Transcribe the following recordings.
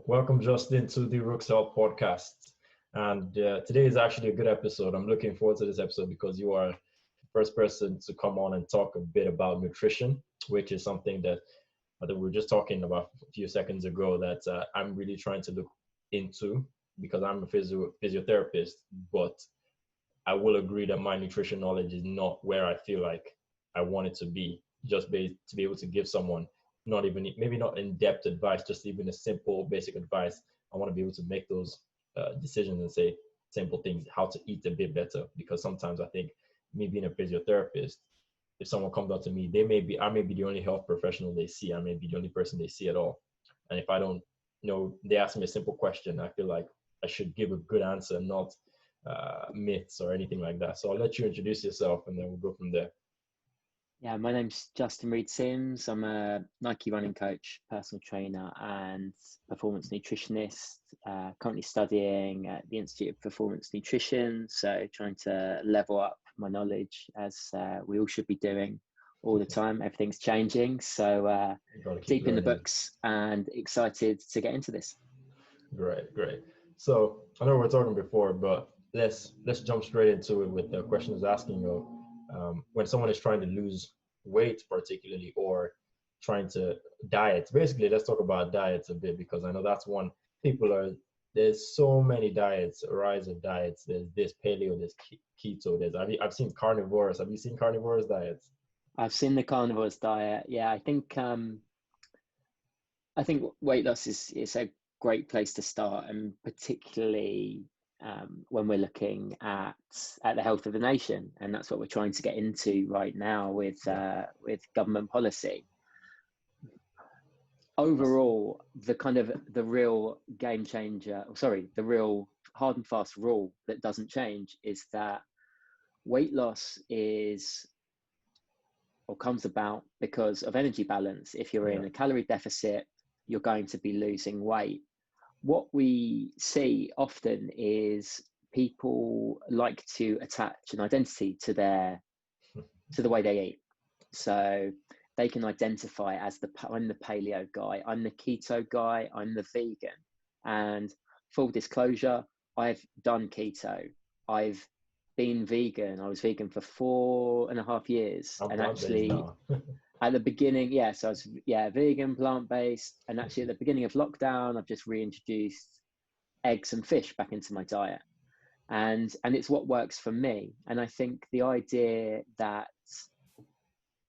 Welcome, Justin, to the Rooks podcast. And today is actually a good episode. I'm looking forward to this episode because you are the first person to come on and talk a bit about nutrition, which is something that we were just talking about a few seconds ago that I'm really trying to look into because I'm a physiotherapist, but I will agree that my nutrition knowledge is not where I feel like I want it to be, to be able to give someone not even, maybe not in-depth advice, just even a simple basic advice. I want to be able to make those decisions and say simple things, how to eat a bit better. Because sometimes I think me being a physiotherapist, if someone comes up to me, I may be the only health professional they see. I may be the only person they see at all. And if I don't know, they ask me a simple question, I feel like I should give a good answer, not myths or anything like that. So I'll let you introduce yourself and then we'll go from there. Yeah, my name's Justin Reid Simms. I'm a Nike running coach, personal trainer, and performance nutritionist. Currently studying at the Institute of Performance Nutrition, so trying to level up my knowledge as we all should be doing all the time. Everything's changing, so deep in the books and excited to get into this. Great. So I know we were talking before, but let's jump straight into it with the questions asking of when someone is trying to lose weight particularly or trying to diet. Basically, let's talk about diets a bit because I know that's one there's so many diets, a rise of diets. There's this paleo, there's keto, I've seen carnivores. Have you seen carnivores diets? I've seen the carnivores diet. Yeah, I think weight loss is a great place to start, and particularly when we're looking at the health of the nation, and that's what we're trying to get into right now with government policy. Overall, the real game changer, the real hard and fast rule that doesn't change is that weight loss comes about because of energy balance. If you're in a calorie deficit, you're going to be losing weight. What we see often is people like to attach an identity to the way they eat. So they can identify as I'm the paleo guy, I'm the keto guy, I'm the vegan. And full disclosure, I've done keto. I've been vegan. I was vegan for 4.5 years. And actually at the beginning, so I was vegan, plant-based, and actually at the beginning of lockdown, I've just reintroduced eggs and fish back into my diet, and it's what works for me. And I think the idea that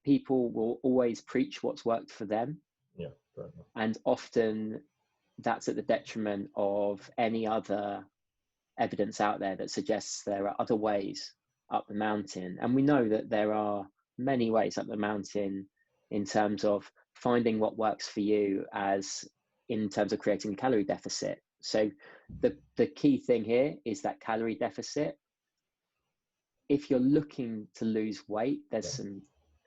people will always preach what's worked for them, and often that's at the detriment of any other evidence out there that suggests there are other ways up the mountain. And we know that there are many ways up the mountain in terms of finding what works for you in terms of creating a calorie deficit. So the key thing here is that calorie deficit. If you're looking to lose weight, there's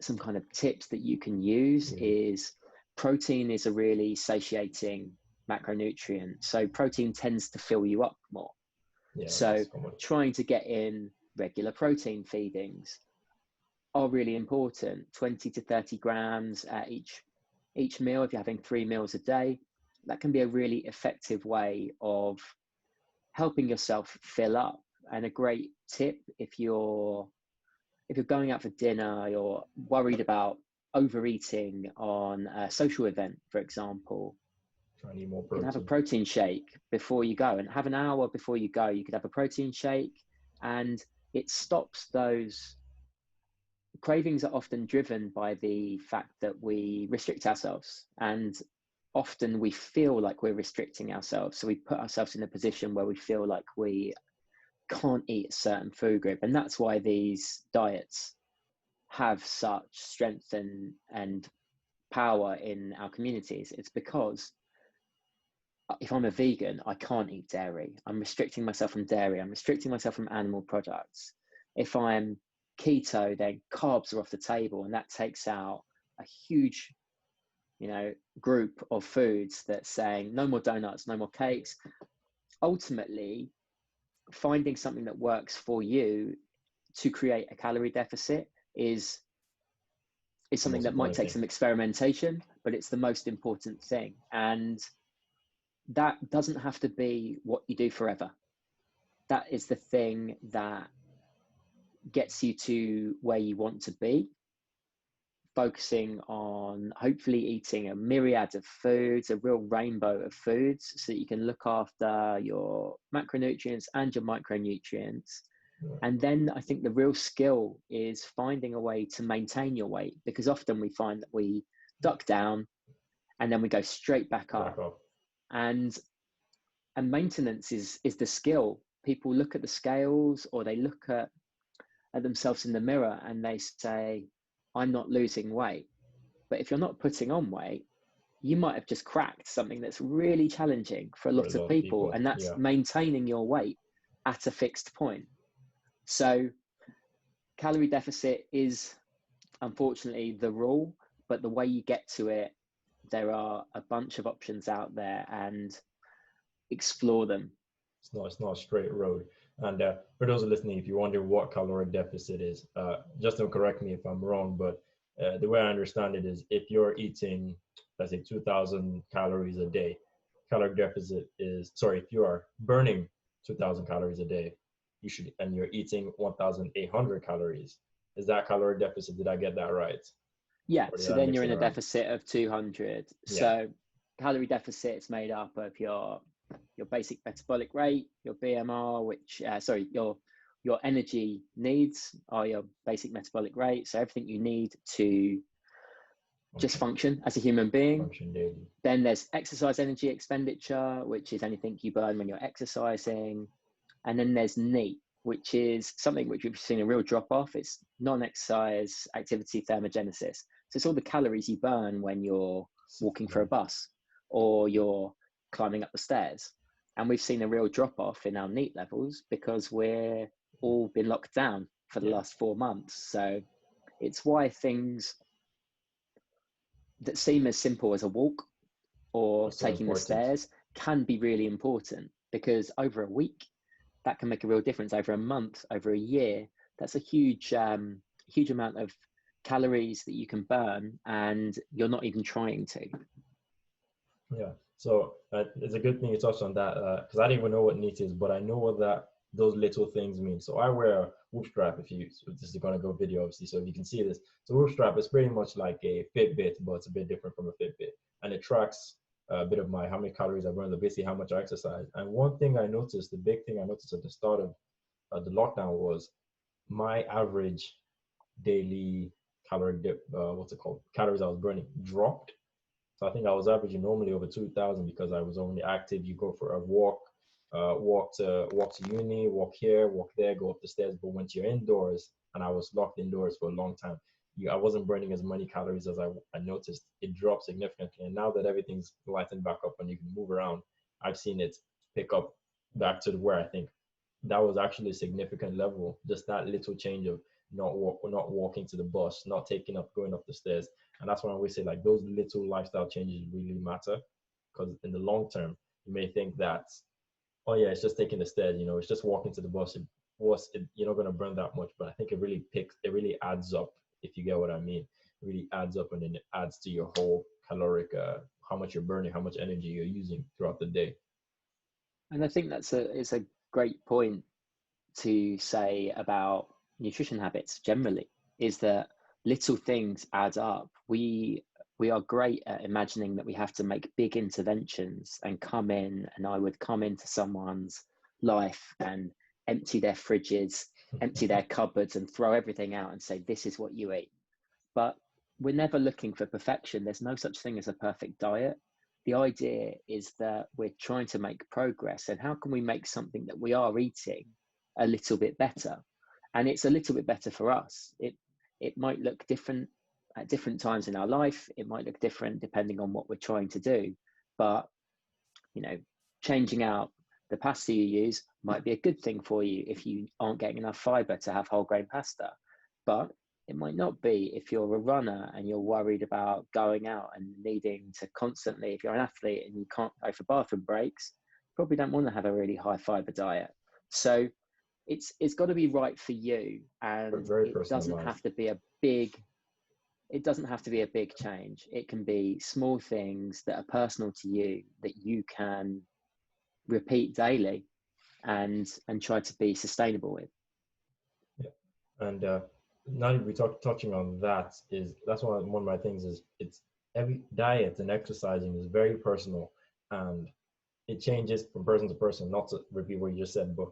some kind of tips that you can use. Is protein is a really satiating macronutrient. So protein tends to fill you up more. So trying to get in regular protein feedings are really important. 20 to 30 grams at each meal. If you're having 3 meals a day, that can be a really effective way of helping yourself fill up. And a great tip, if you're going out for dinner, you're worried about overeating on a social event, for example, try to eat more you protein. can have a protein shake before you go, and have an hour before you go. You could have a protein shake, and it stops those cravings. Are often driven by the fact that we restrict ourselves, and often we feel like we're restricting ourselves. So we put ourselves in a position where we feel like we can't eat a certain food group. And that's why these diets have such strength and power in our communities. It's because if I'm a vegan, I can't eat dairy. I'm restricting myself from dairy. I'm restricting myself from animal products. If I'm keto, then carbs are off the table, and that takes out a huge, group of foods that's saying no more donuts, no more cakes. Ultimately, finding something that works for you to create a calorie deficit is something that might take some experimentation, but it's the most important thing. And that doesn't have to be what you do forever. That is the thing that gets you to where you want to be, focusing on hopefully eating a myriad of foods, a real rainbow of foods, so that you can look after your macronutrients and your micronutrients. And then I think the real skill is finding a way to maintain your weight, because often we find that we duck down and then we go straight back up. And maintenance is the skill. People look at the scales, or they look at themselves in the mirror and they say, I'm not losing weight. But if you're not putting on weight, you might have just cracked something that's really challenging for a lot of people. And that's maintaining your weight at a fixed point. So calorie deficit is unfortunately the rule, but the way you get to it, there are a bunch of options out there, and explore them. It's not a straight road. And for those listening, if you wonder what caloric deficit is, Justin, correct me if I'm wrong, but the way I understand it is, if you're eating, let's say, 2,000 calories a day, caloric deficit is, sorry, if you are burning 2,000 calories a day, and you're eating 1,800 calories. Is that caloric deficit? Did I get that right? Yeah, so then you're in a deficit of 200. Yeah. So calorie deficit is made up of your basic metabolic rate, your BMR, which, your energy needs are your basic metabolic rate. So everything you need to just function as a human being. Function daily. Then there's exercise energy expenditure, which is anything you burn when you're exercising. And then there's NEAT, which is something which we've seen a real drop off. It's non-exercise activity thermogenesis. So it's all the calories you burn when you're walking for a bus or you're climbing up the stairs. And we've seen a real drop off in our NEAT levels because we're all been locked down for the last 4 months. So it's why things that seem as simple as a walk or taking the stairs can be really important, because over a week, that can make a real difference. Over a month, over a year, that's a huge amount of calories that you can burn, and you're not even trying to. Yeah, so it's a good thing you touched on that, because I didn't even know what NEAT is, but I know what those little things mean. So I wear a whoop strap. This is going to go video, obviously, so if you can see this. So whoop strap is pretty much like a Fitbit, but it's a bit different from a Fitbit, and it tracks a bit of how many calories I burn, basically how much I exercise. And one thing I noticed, the big thing I noticed at the start of the lockdown, was my average daily calories I was burning dropped. So I think I was averaging normally over 2,000 because I was only active. You go for a walk to uni, walk here, walk there, go up the stairs. But once you're indoors, and I was locked indoors for a long time, I wasn't burning as many calories as I noticed. It dropped significantly. And now that everything's lightened back up and you can move around, I've seen it pick up back to where I think that was actually a significant level. Just that little change of not walking to the bus, not going up the stairs. And that's why I always say, like, those little lifestyle changes really matter, because in the long term, you may think that, oh yeah, it's just taking the stairs, it's just walking to the bus. You're not going to burn that much, but I think it really adds up, if you get what I mean. It really adds up, and then it adds to your whole caloric, how much you're burning, how much energy you're using throughout the day. And I think it's a great point to say about nutrition habits generally, is that little things add up. We are great at imagining that we have to make big interventions and I would come into someone's life and empty their fridges, empty their cupboards, and throw everything out and say, this is what you eat. But we're never looking for perfection. There's no such thing as a perfect diet. The idea is that we're trying to make progress, and how can we make something that we are eating a little bit better? And it's a little bit better for us. It might look different at different times in our life. It might look different depending on what we're trying to do. But, changing out the pasta you use might be a good thing for you if you aren't getting enough fiber to have whole grain pasta. But it might not be if you're a runner and you're worried about going out and needing to constantly, if you're an athlete and you can't go for bathroom breaks, you probably don't want to have a really high fiber diet. So it's got to be right for you, and it doesn't have to be a big change. It can be small things that are personal to you that you can repeat daily and try to be sustainable with. Yeah. And now that we touching on that, is that's one of my things is it's every diet and exercising is very personal, and it changes from person to person. Not to repeat what you just said, but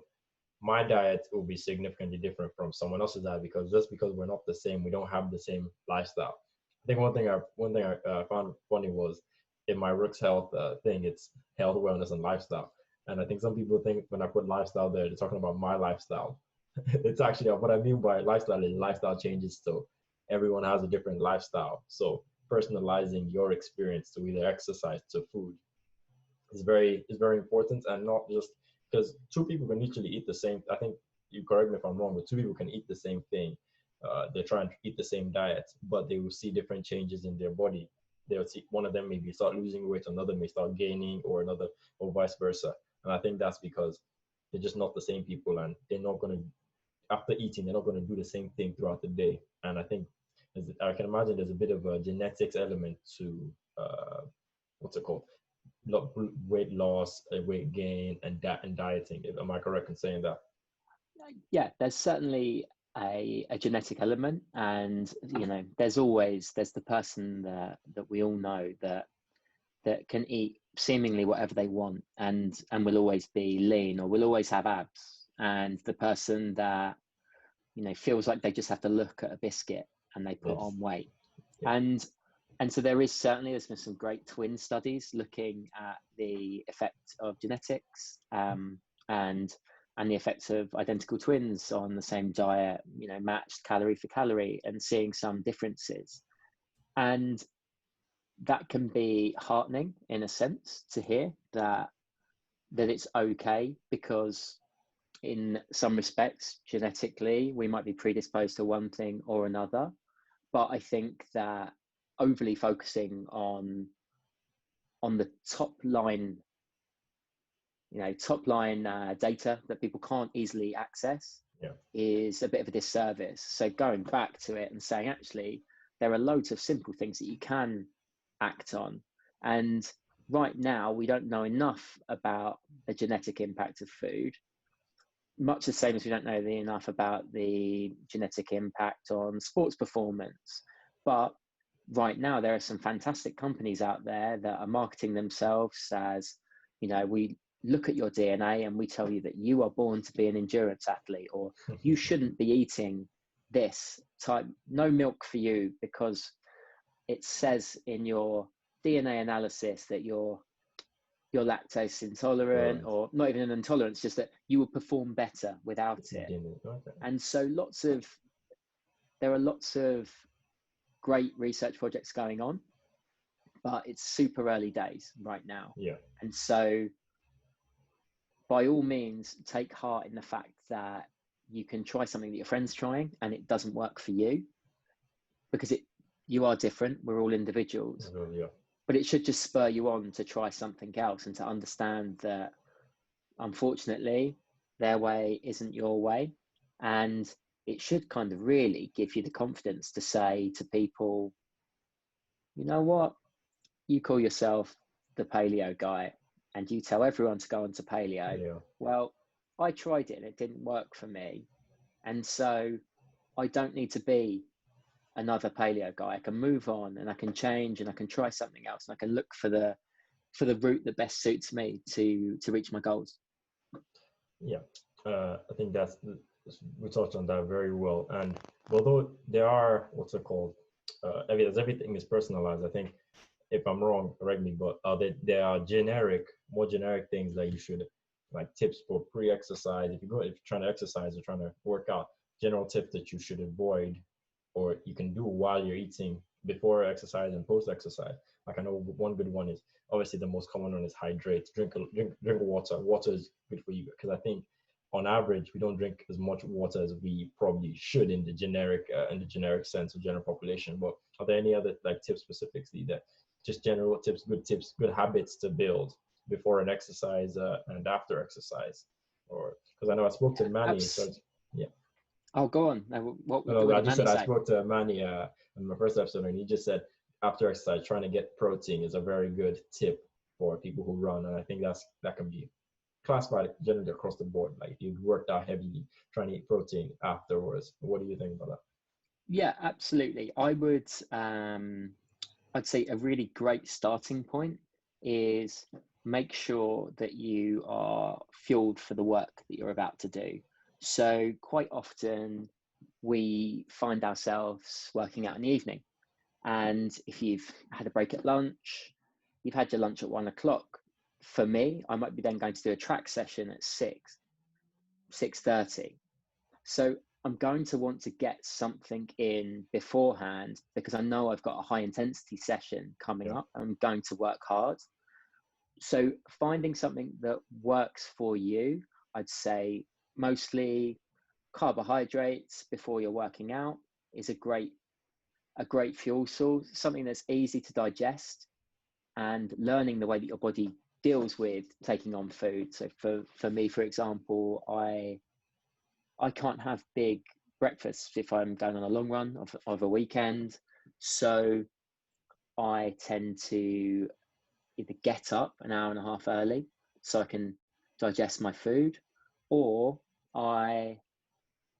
my diet will be significantly different from someone else's diet because we're not the same, we don't have the same lifestyle. I think one thing I found funny was in my Rooks health thing, it's health, wellness, and lifestyle. And I think some people think when I put lifestyle there, they're talking about my lifestyle. It's actually what I mean by lifestyle is lifestyle changes. So everyone has a different lifestyle. So personalizing your experience to either exercise to food is very important, and not just because two people can literally eat the same. I think you correct me if I'm wrong, but two people can eat the same thing. They're trying to eat the same diet, but they will see different changes in their body. They'll see one of them maybe start losing weight, another may start gaining, or another, or vice versa. And I think that's because they're just not the same people, and they're not going to, after eating, they're not going to do the same thing throughout the day. And I think, as I can imagine, there's a bit of a genetics element to what's it called? Weight loss, weight gain, and dieting. Am I correct in saying that? Yeah, there's certainly a genetic element, and there's the person that we all know that can eat seemingly whatever they want and will always be lean or will always have abs, and the person that feels like they just have to look at a biscuit and they put on weight. Yeah. And so there's been some great twin studies looking at the effect of genetics and the effects of identical twins on the same diet, matched calorie for calorie, and seeing some differences. And that can be heartening in a sense to hear that it's okay, because in some respects, genetically, we might be predisposed to one thing or another. But I think that overly focusing on the top line data that people can't easily access is a bit of a disservice. So going back to it and saying, actually, there are loads of simple things that you can act on. And right now, we don't know enough about the genetic impact of food, much the same as we don't know enough about the genetic impact on sports performance. But right now, there are some fantastic companies out there that are marketing themselves as, we look at your DNA and we tell you that you are born to be an endurance athlete, or you shouldn't be eating this type, no milk for you, because it says in your DNA analysis that you're lactose intolerant, or not even an intolerance, just that you will perform better without it. Okay. And so there are lots of great research projects going on, but it's super early days right now. Yeah. And so by all means, take heart in the fact that you can try something that your friend's trying and it doesn't work for you, because you are different. We're all individuals. Yeah. But it should just spur you on to try something else and to understand that, unfortunately, their way isn't your way. And it should kind of really give you the confidence to say to people, you know what, you call yourself the paleo guy and you tell everyone to go on to paleo. Yeah. Well, I tried it and it didn't work for me. And so I don't need to be another paleo guy. I can move on and I can change and I can try something else, and I can look for the route that best suits me to reach my goals. Yeah, I think we touched on that very well. And although there are, what's it called, as everything is personalized, I think, if I'm wrong, correct me, but there are more generic things that you should, like tips for pre-exercise. If you're trying to exercise or trying to work out, general tips that you should avoid or you can do while you're eating, before exercise and post-exercise. Like, I know one good one is, obviously the most common one is hydrate. Drink water. Water is good for you, because I think on average we don't drink as much water as we probably should in the generic sense of general population. But are there any other like tips specifically, that just general tips, good habits to build before an exercise and after exercise? Or because I know I spoke to Manny. Yeah. Oh, go on. What I just said say? I spoke to Manny in my first episode, and he just said after exercise, trying to get protein is a very good tip for people who run, and I think that can be classify it generally across the board. Like if you worked out heavily, trying to eat protein afterwards. What do you think about that? Yeah, absolutely. I'd say a really great starting point is make sure that you are fueled for the work that you're about to do. So quite often we find ourselves working out in the evening. And if you've had a break at lunch, you've had your lunch at 1 o'clock. For me, I might be then going to do a track session at 6:30. So I'm going to want to get something in beforehand because I know I've got a high intensity session coming up. I'm going to work hard. So finding something that works for you, I'd say mostly carbohydrates before you're working out is a great fuel source, something that's easy to digest, and learning the way that your body deals with taking on food. So for me, for example, I can't have big breakfasts if I'm going on a long run of a weekend. So I tend to either get up an hour and a half early so I can digest my food, or I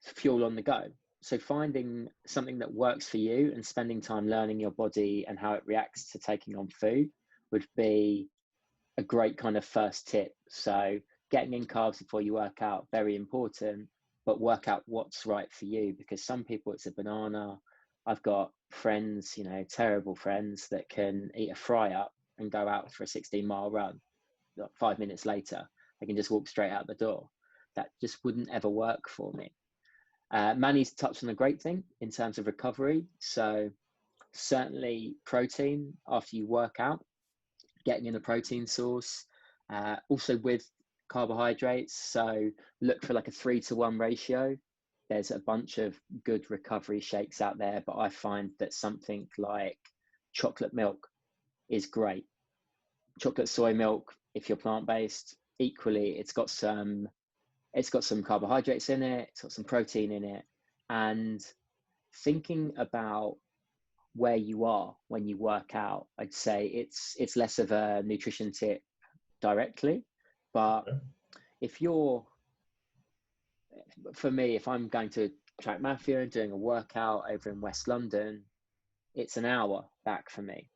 fuel on the go. So finding something that works for you and spending time learning your body and how it reacts to taking on food would be a great kind of first tip. So getting in carbs before you work out, very important, but work out what's right for you, because some people it's a banana. I've got friends, terrible friends that can eat a fry up and go out for a 16-mile run. 5 minutes later, they can just walk straight out the door. That just wouldn't ever work for me. Manny's touched on a great thing in terms of recovery. So certainly protein after you work out, getting in a protein source, also with carbohydrates. So look for like a 3-to-1 ratio. There's a bunch of good recovery shakes out there, but I find that something like chocolate milk is great. Chocolate soy milk, if you're plant-based, equally, it's got some carbohydrates in it, it's got some protein in it. And thinking about where you are when you work out, I'd say it's less of a nutrition tip directly, but for me, if I'm going to Track Mafia and doing a workout over in West London, it's an hour back for me.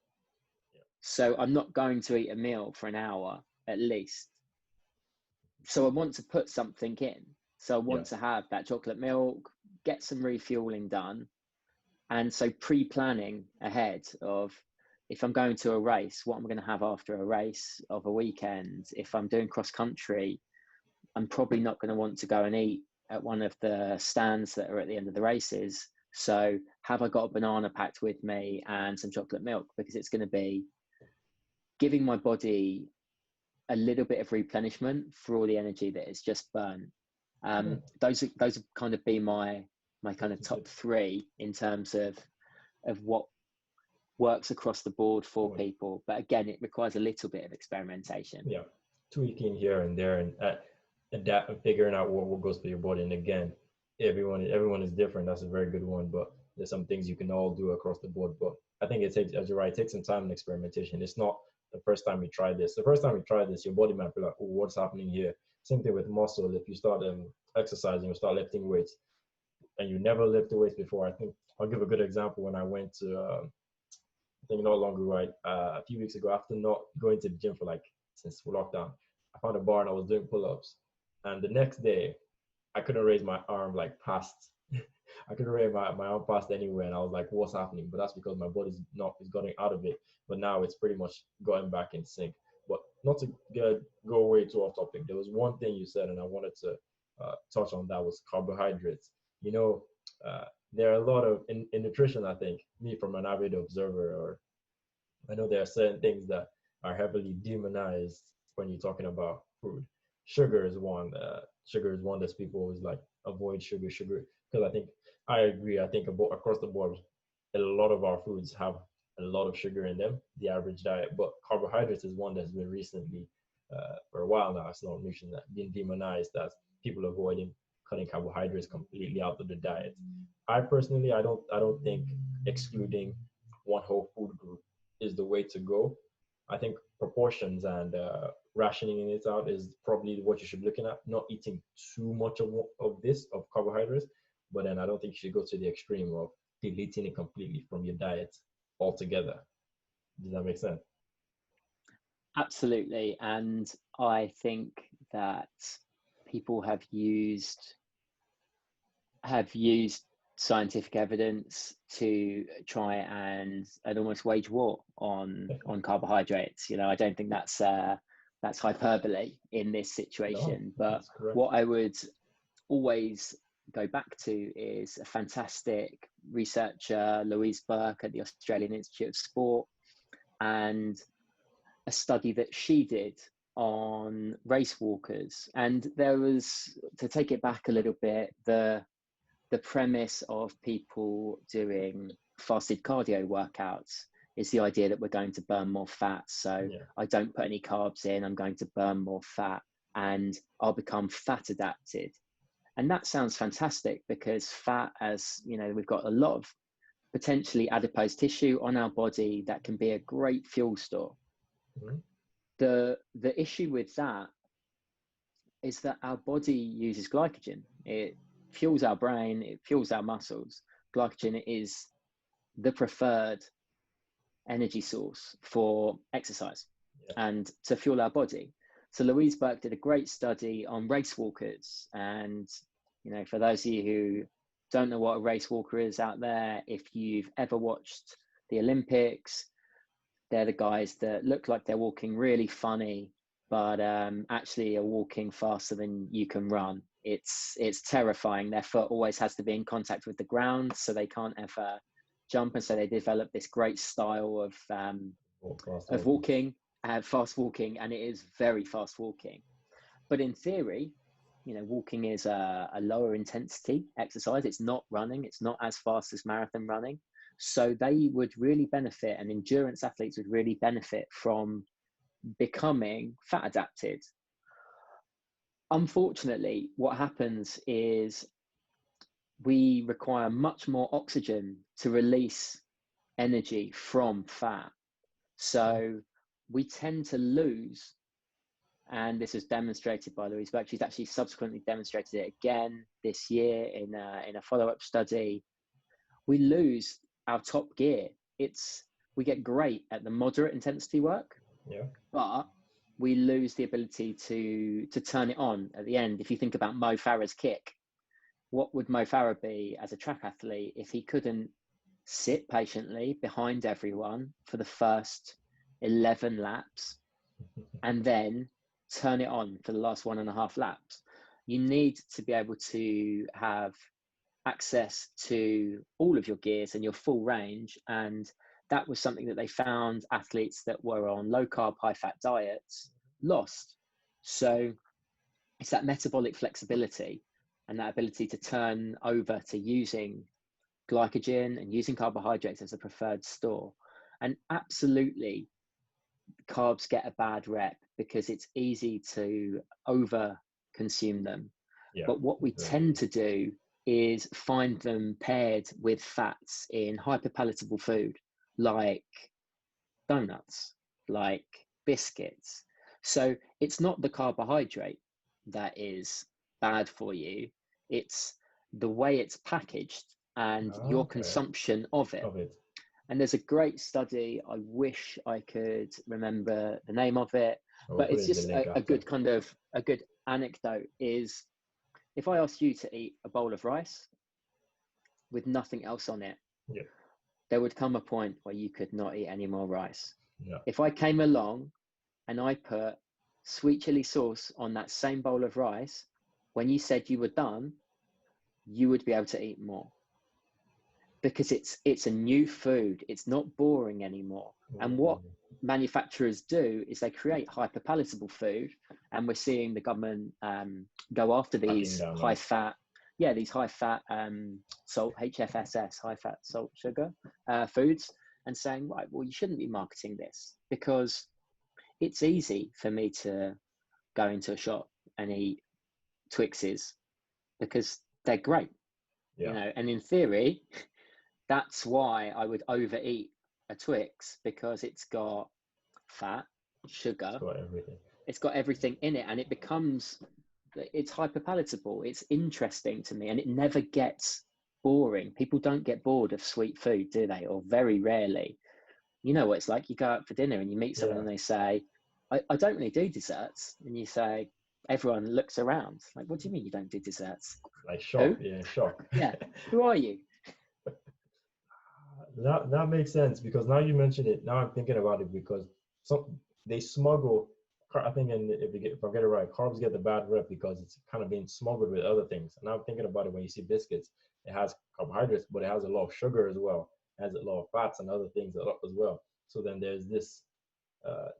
So I'm not going to eat a meal for an hour at least. So I want to put something in. So I want to have that chocolate milk, get some refueling done. And so pre-planning ahead of, if I'm going to a race, what I'm going to have after a race of a weekend. If I'm doing cross country, I'm probably not going to want to go and eat at one of the stands that are at the end of the races. So have I got a banana packed with me and some chocolate milk? Because it's going to be giving my body a little bit of replenishment for all the energy that it's just burnt. Those have kind of been my kind of top three in terms of what works across the board for people. But again, it requires a little bit of experimentation. Yeah, tweaking here and there, and adapt and figuring out what goes for your body. And again, everyone is different. That's a very good one. But there's some things you can all do across the board. But I think it takes, as you're right, it takes some time and experimentation. It's not the first time you try this. The first time you try this, your body might be like, oh, what's happening here? Same thing with muscle. If you start exercising, you start lifting weights, and you never lifted weights before. I think I'll give a good example. When I went to, I think not long ago, right, a few weeks ago, after not going to the gym for since lockdown, I found a bar and I was doing pull-ups. And the next day, I couldn't raise my arm past. I couldn't raise my arm past anywhere, and I was like, "What's happening?" But that's because my body's is getting out of it. But now it's pretty much going back in sync. But not to go way too off topic. There was one thing you said, and I wanted to touch on that, was carbohydrates. There are a lot of in nutrition. I think, me from an avid observer, or I know there are certain things that are heavily demonized when you're talking about food. Sugar is one. Sugar is one that people always avoid sugar. Because I agree. I think across the board, a lot of our foods have a lot of sugar in them, the average diet. But carbohydrates is one that's been recently, for a while now, it's not nutrition that been demonized as people avoiding cutting carbohydrates completely out of the diet. I personally, I don't think excluding one whole food group is the way to go. I think proportions and rationing it out is probably what you should be looking at. Not eating too much of carbohydrates, but then I don't think you should go to the extreme of deleting it completely from your diet altogether. Does that make sense? Absolutely. And I think that people have used scientific evidence to try and almost wage war on carbohydrates. You know, I don't think that's hyperbole in this situation. No, but what I would always go back to is a fantastic researcher, Louise Burke at the Australian Institute of Sport, and a study that she did on race walkers. And there was, to take it back a little bit, the premise of people doing fasted cardio workouts is the idea that we're going to burn more fat. So I don't put any carbs in, I'm going to burn more fat and I'll become fat adapted. And that sounds fantastic because fat, as you know, we've got a lot of potentially adipose tissue on our body that can be a great fuel store. Mm-hmm. The issue with that is that our body uses glycogen. It fuels our brain, it fuels our muscles. Glycogen is the preferred energy source for exercise and to fuel our body. So Louise Burke did a great study on race walkers. And, you know, for those of you who don't know what a race walker is out there, if you've ever watched the Olympics, they're the guys that look like they're walking really funny, but actually are walking faster than you can run. It's terrifying. Their foot always has to be in contact with the ground, so they can't ever jump. And so they develop this great style of walking, fast walking, and it is very fast walking. But in theory, you know, walking is a lower intensity exercise. It's not running. It's not as fast as marathon running. So they would really benefit, and endurance athletes would really benefit from becoming fat adapted. Unfortunately, what happens is we require much more oxygen to release energy from fat. So we tend to lose, and this was demonstrated by Louise Burke. She's actually subsequently demonstrated it again this year in a follow-up study. We lose our top gear. We get great at the moderate intensity work, but we lose the ability to turn it on at the end. If you think about Mo Farah's kick, what would Mo Farah be as a track athlete if he couldn't sit patiently behind everyone for the first 11 laps and then turn it on for the last 1.5 laps? You need to be able to have access to all of your gears and your full range. And that was something that they found athletes that were on low carb, high fat diets lost. So it's that metabolic flexibility and that ability to turn over to using glycogen and using carbohydrates as a preferred store. And absolutely, carbs get a bad rep because it's easy to over consume them. But what we tend to do is find them paired with fats in hyperpalatable food, like donuts, like biscuits. So it's not the carbohydrate that is bad for you, it's the way it's packaged and your consumption of it. And there's a great study, I wish I could remember the name of it, but it's just a good anecdote is, if I asked you to eat a bowl of rice with nothing else on it, there would come a point where you could not eat any more rice. If I came along and I put sweet chili sauce on that same bowl of rice, when you said you were done, you would be able to eat more. Because it's a new food, it's not boring anymore. And what manufacturers do is they create hyperpalatable food, and we're seeing the government go after these high fat salt, HFSS, high fat salt sugar foods, and saying, right, well, you shouldn't be marketing this because it's easy for me to go into a shop and eat Twixes because they're great, you know, and in theory, that's why I would overeat a Twix, because it's got fat, sugar, it's got everything. it's got everything in it, and it's hyper palatable. It's interesting to me, and it never gets boring. People don't get bored of sweet food, do they? Or very rarely. You know what it's like. You go out for dinner and you meet someone Yeah. and they say, I don't really do desserts. And you say, everyone looks around like, what do you mean you don't do desserts? Like Who? shock, yeah, shock. Yeah. Who are you? That makes sense, because now you mentioned it. Now I'm thinking about it, because some they smuggle. I think, and if I get it right, carbs get the bad rep because it's kind of being smuggled with other things. And I'm thinking about it when you see biscuits, it has carbohydrates, but it has a lot of sugar as well. It has a lot of fats and other things as well. So then there's this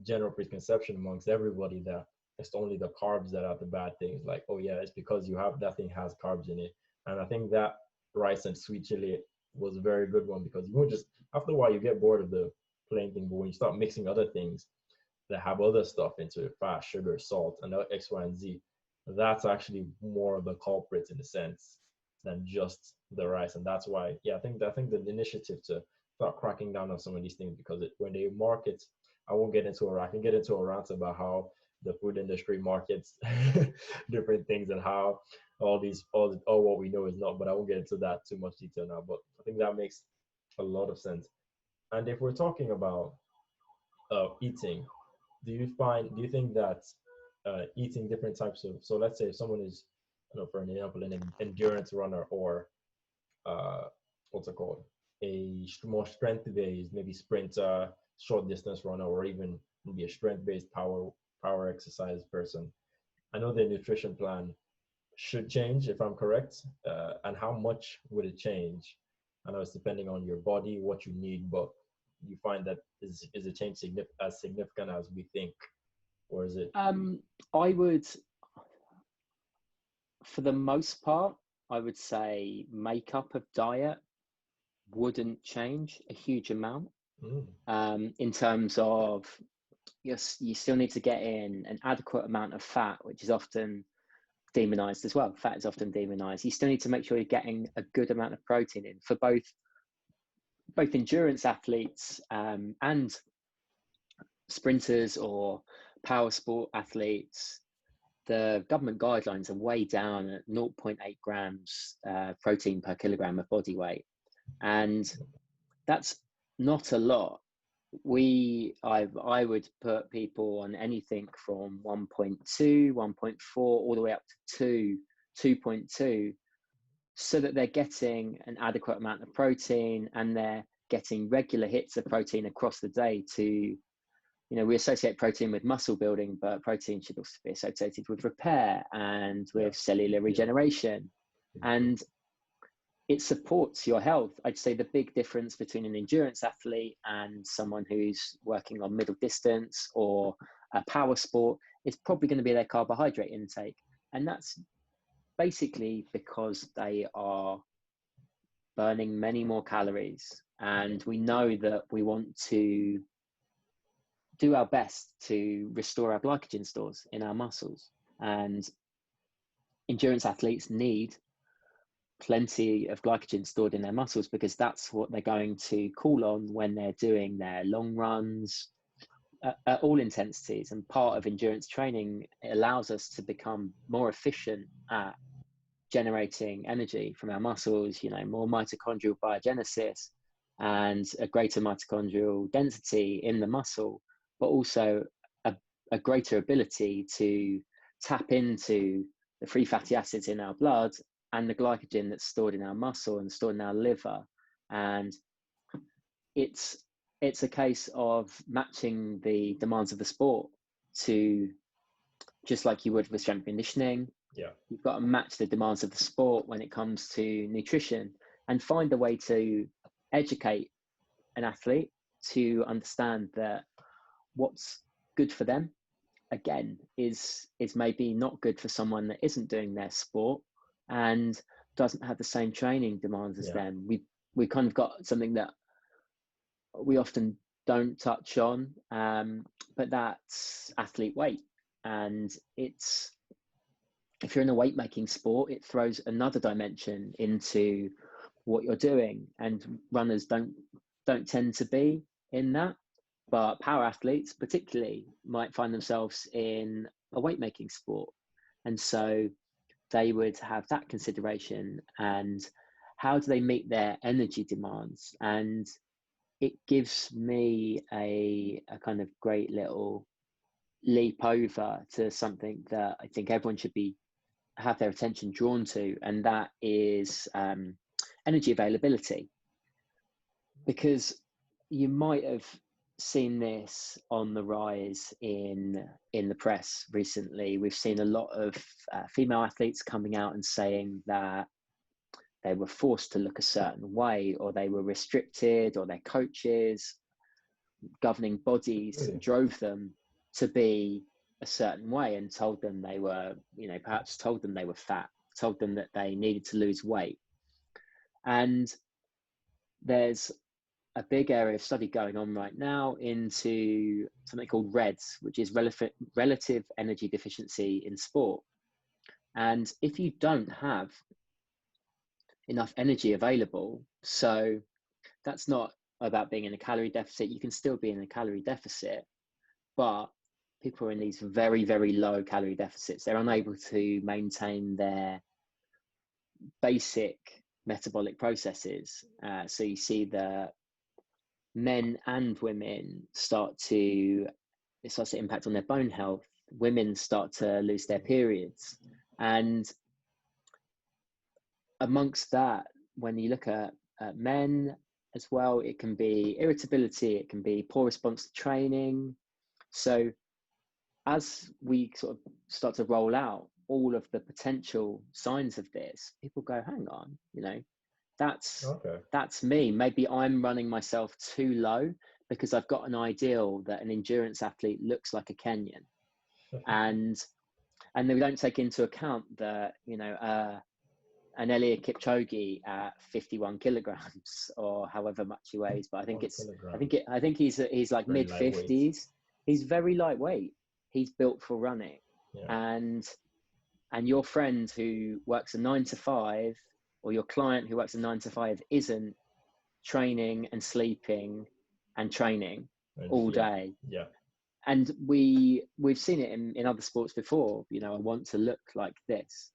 general preconception amongst everybody that it's only the carbs that are the bad things. Like, oh yeah, it's because you have that thing has carbs in it. And I think that rice and sweet chili was a very good one, because you won't just, after a while you get bored of the plain thing, but when you start mixing other things that have other stuff into it, fat, sugar, salt, and X, Y, and Z, that's actually more of the culprit in a sense than just the rice. And that's why, yeah, I think the initiative to start cracking down on some of these things, because when they market, I can get into a rant about how the food industry markets different things, and how all what we know is not, but I won't get into that too much detail now. But I think that makes a lot of sense. And if we're talking about eating, do you think that eating different types of, so let's say if someone is, for an example, an endurance runner, or uh, what's it called, more strength based, maybe sprinter, short distance runner, or even maybe a strength based power exercise person, I know their nutrition plan should change, if I'm correct. And how much would it change? I know it's depending on your body, what you need, but you find that is a change as significant as we think, or is it? I would, for the most part, I would say makeup of diet wouldn't change a huge amount. In terms of, yes, you still need to get in an adequate amount of fat, which is often demonized as well. Fat is often demonized. You still need to make sure you're getting a good amount of protein in for both endurance athletes and sprinters or power sport athletes. The government guidelines are way down at 0.8 grams protein per kilogram of body weight, and that's not a lot. I would put people on anything from 1.2, 1.4, all the way up to 2.2, so that they're getting an adequate amount of protein and they're getting regular hits of protein across the day to, we associate protein with muscle building, but protein should also be associated with repair and with cellular regeneration. And it supports your health. I'd say the big difference between an endurance athlete and someone who's working on middle distance or a power sport is probably going to be their carbohydrate intake. And that's basically because they are burning many more calories. And we know that we want to do our best to restore our glycogen stores in our muscles. And endurance athletes need plenty of glycogen stored in their muscles, because that's what they're going to call on when they're doing their long runs at all intensities. And part of endurance training, it allows us to become more efficient at generating energy from our muscles, more mitochondrial biogenesis and a greater mitochondrial density in the muscle, but also a greater ability to tap into the free fatty acids in our blood and the glycogen that's stored in our muscle and stored in our liver. And it's a case of matching the demands of the sport to, just like you would with strength conditioning. You've got to match the demands of the sport when it comes to nutrition, and find a way to educate an athlete to understand that what's good for them, again, is maybe not good for someone that isn't doing their sport and doesn't have the same training demands as them. We kind of got something that we often don't touch on, but that's athlete weight. And if you're in a weight making sport, it throws another dimension into what you're doing, and runners don't tend to be in that. But power athletes particularly might find themselves in a weight making sport. And so they would have that consideration, and how do they meet their energy demands? And it gives me a kind of great little leap over to something that I think everyone should have their attention drawn to, and that is energy availability. Because you might have seen this on the rise in the press recently. We've seen a lot of female athletes coming out and saying that they were forced to look a certain way, or they were restricted, or their coaches, governing bodies drove them to be a certain way and told them they were, perhaps told them they were fat, told them that they needed to lose weight. And there's a big area of study going on right now into something called REDS, which is relative energy deficiency in sport. And if you don't have enough energy available, so that's not about being in a calorie deficit, you can still be in a calorie deficit, but people are in these very, very low calorie deficits. They're unable to maintain their basic metabolic processes. So you see the men and women it starts to impact on their bone health. Women start to lose their periods. And amongst that, when you look at men as well, it can be irritability, it can be poor response to training. So as we sort of start to roll out all of the potential signs of this, people go, hang on, that's me. Maybe I'm running myself too low because I've got an ideal that an endurance athlete looks like a Kenyan. And then we don't take into account that, an Eliud Kipchoge at 51 kilograms or however much he weighs, but I think he's like mid 50s. He's very lightweight. He's built for running. Yeah. And your friend who works a 9 to 5, or your client who works a 9 to 5, isn't training and sleeping and training all day. Yeah. And we've seen it in other sports before. I want to look like this,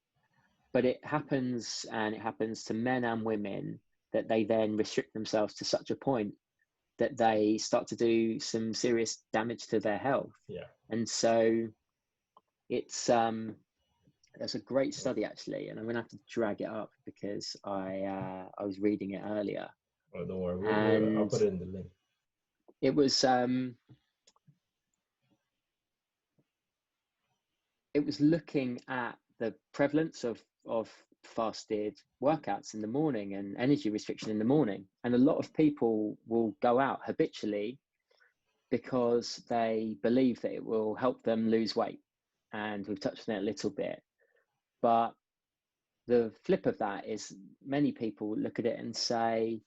but it happens to men and women that they then restrict themselves to such a point that they start to do some serious damage to their health. Yeah. And so it's there's a great study actually, and I'm gonna have to drag it up because I was reading it earlier. Oh, don't worry, I'll put it in the link. It was looking at the prevalence of fasted workouts in the morning and energy restriction in the morning, and a lot of people will go out habitually because they believe that it will help them lose weight, and we've touched on it a little bit. But the flip of that is many people look at it and say,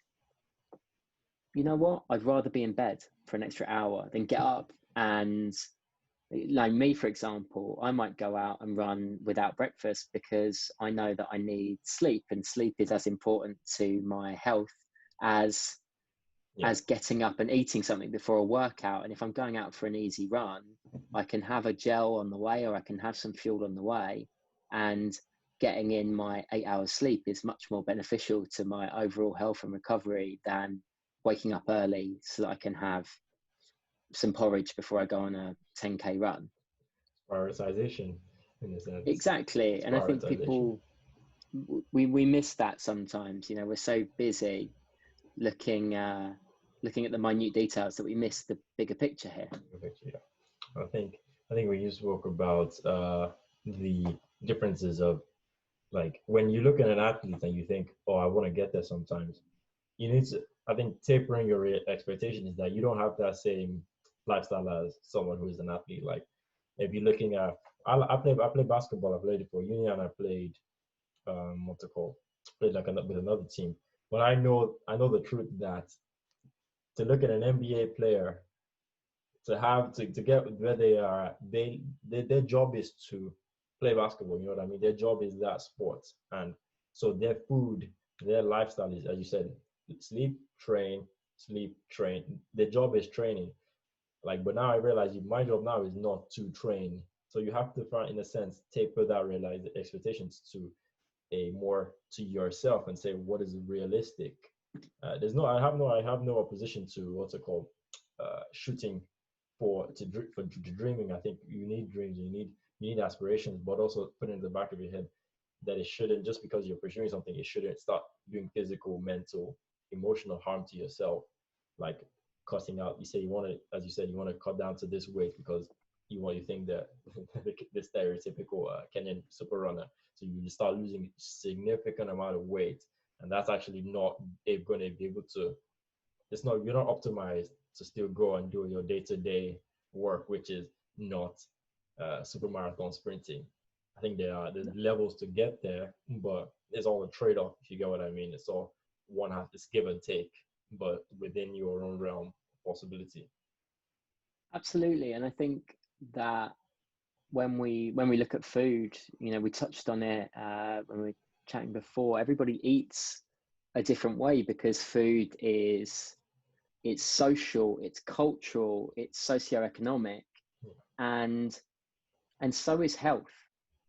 you know what, I'd rather be in bed for an extra hour than get up. And like me, for example, I might go out and run without breakfast because I know that I need sleep, and sleep is as important to my health as getting up and eating something before a workout. And if I'm going out for an easy run, I can have a gel on the way, or I can have some fuel on the way, and getting in my 8 hours sleep is much more beneficial to my overall health and recovery than waking up early so that I can have some porridge before I go on a 10K run. Prioritization in a sense. Exactly. And I think people, we miss that sometimes. We're so busy looking at the minute details that we miss the bigger picture here. I think when you spoke about the differences of, like, when you look at an athlete and you think, oh, I want to get there, sometimes you need to, I think, tapering your expectation is that you don't have that same lifestyle as someone who is an athlete. Like, if you're looking at, I play basketball. I played it for Union. I played played like with another team. But I know the truth that to look at an NBA player, to get where they are, their job is to play basketball. You know what I mean? Their job is that sport, and so their food, their lifestyle is, as you said, sleep, train. Their job is training. Like, but now I realize my job now is not to train. So you have to find, in a sense, taper that realize expectations to a more to yourself and say what is realistic. I have no opposition to what's it called, shooting for dreaming. I think you need dreams, you need aspirations, but also put in the back of your head that it shouldn't, just because you're pursuing something, it shouldn't start doing physical, mental, emotional harm to yourself. Like cutting out, you say you want to, as you said, you want to cut down to this weight because you think that the stereotypical Kenyan super runner. So you start losing significant amount of weight, and that's actually not going to be able to. It's not, you're not optimized to still go and do your day-to-day work, which is not super marathon sprinting. I think there are the levels to get there, but it's all a trade-off, if you get what I mean. It's all one has this give and take, but within your own realm of possibility. Absolutely. And I think that when we look at food, you know, we touched on it when we were chatting before, everybody eats a different way because food is, it's social, it's cultural, it's socioeconomic, and so is health.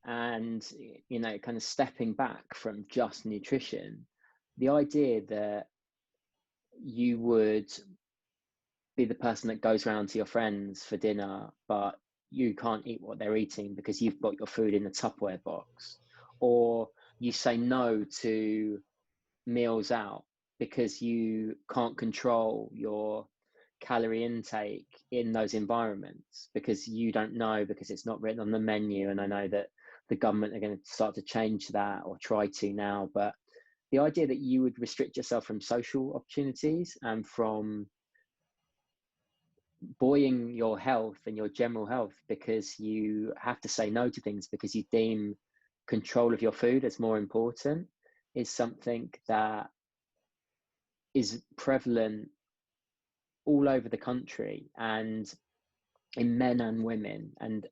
And, you know, kind of stepping back from just nutrition, the idea that you would be the person that goes around to your friends for dinner, but you can't eat what they're eating because you've got your food in a Tupperware box, or you say no to meals out because you can't control your calorie intake in those environments because you don't know, because it's not written on the menu. And I know that the government are going to start to change that, or try to now, but the idea that you would restrict yourself from social opportunities and from buoying your health and your general health because you have to say no to things because you deem control of your food as more important is something that is prevalent all over the country, and in men and women, and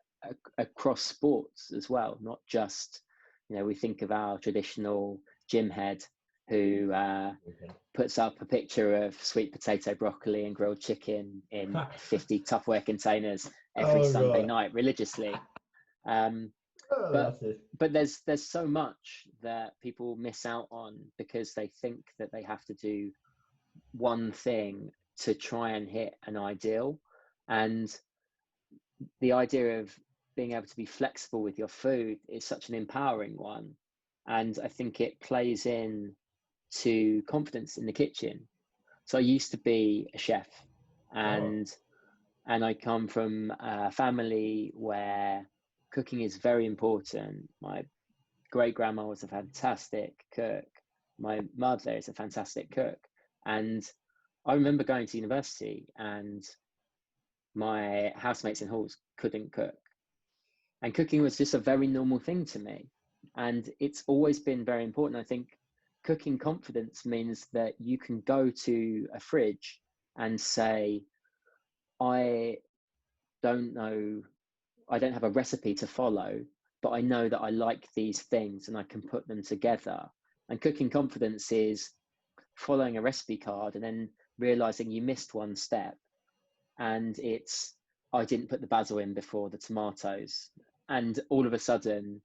across sports as well. Not just, you know, we think of our traditional gym head who puts up a picture of sweet potato, broccoli and grilled chicken in 50 Tupperware containers every Sunday night religiously. But there's so much that people miss out on because they think that they have to do one thing to try and hit an ideal. And the idea of being able to be flexible with your food is such an empowering one. And I think it plays in to confidence in the kitchen. So I used to be a chef, and I come from a family where cooking is very important. My great grandma was a fantastic cook. My mother is a fantastic cook. And I remember going to university and my housemates in halls couldn't cook. And cooking was just a very normal thing to me. And it's always been very important. I think cooking confidence means that you can go to a fridge and say, I don't know, I don't have a recipe to follow, but I know that I like these things and I can put them together. And cooking confidence is following a recipe card and then realizing you missed one step. And it's, I didn't put the basil in before the tomatoes. And all of a sudden,